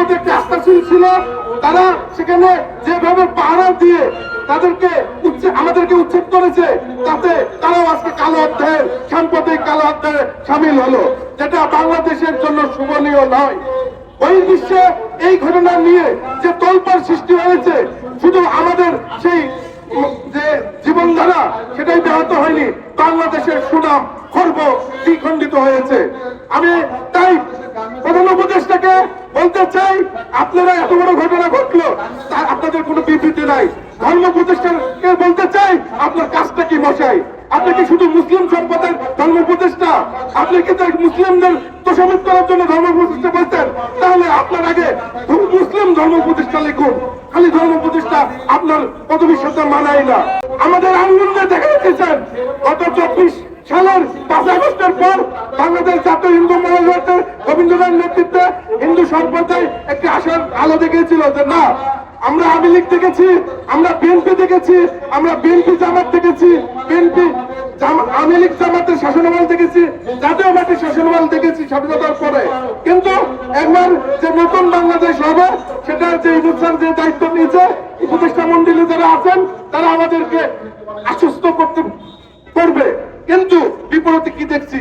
প্রতি একটা আস্থাশীল ছিল। তারা সেখানে যেভাবে পাহারা দিয়ে তাদেরকে আমাদেরকে উচ্ছেদ করেছে, তাতে তারাও আজকে কালো অধ্যায়ের সাম্প্রতিক কালো অধ্যায়ে সামিল হলো, যেটা বাংলাদেশের জন্য শুভনীয় নয়। ওই বিশ্বে এই ঘটনা নিয়ে যে তোলপাড় সৃষ্টি হয়েছে, শুধু আমাদের সেই যে জীবনধারা সেটাই ব্যাহত হয়নি, বাংলাদেশের সুনাম খর্ব দ্বিখণ্ডিত হয়েছে। আমি তাই প্রধান উপদেষ্টাকে বলতে চাই, আপনারা এত বড় ঘটনা ঘটলো, আপনাদের কোনো বিবৃতি নাই। ধর্ম উপদেষ্টাকে বলতে চাই, আপনার কাজটা কি মশাই? আপনি কি শুধু মুসলিম সম্প্রদায়ের ধর্ম উপদেষ্টা? আপনি কি তার মুসলিমদের তোষামত করার জন্য ধর্ম উপদেষ্টা বলতেন? তাহলে আপনার আগে মুসলিম ধর্ম উপদেষ্টা লিখুন। খালি ধর্ম উপদেষ্টা আপনার পদবীর সাথে মানায় না। আমাদের আন্দোলনে দেখা দিচ্ছেন গত 24 সালের 5 আগস্টের পর বাংলাদেশ জাতীয় হিন্দু মহাজোটের রবীন্দ্রনাথ নেতৃত্বে হিন্দু সম্প্রদায় একটি আশার আলো দেখেছিল যে না, আমরা আওয়ামী লীগ দেখেছি, আমরা বিএনপি দেখেছি, আমরা বিএনপি জামাত দেখেছি, বিএনপি আওয়ামী লীগ জামাতের শাসনামল দেখেছি, জাতীয় পার্টির শাসনামল দেখেছি স্বাধীনতার পরে। কিন্তু একবার যে নতুন বাংলাদেশ হবে, সেটা যে ইমুসান যে দায়িত্ব নিয়েছে, উপদেষ্টা মন্ডলী যারা আছেন তারা আমাদেরকে আশ্বস্ত করবে। কিন্তু বিপরীতে কি দেখছি?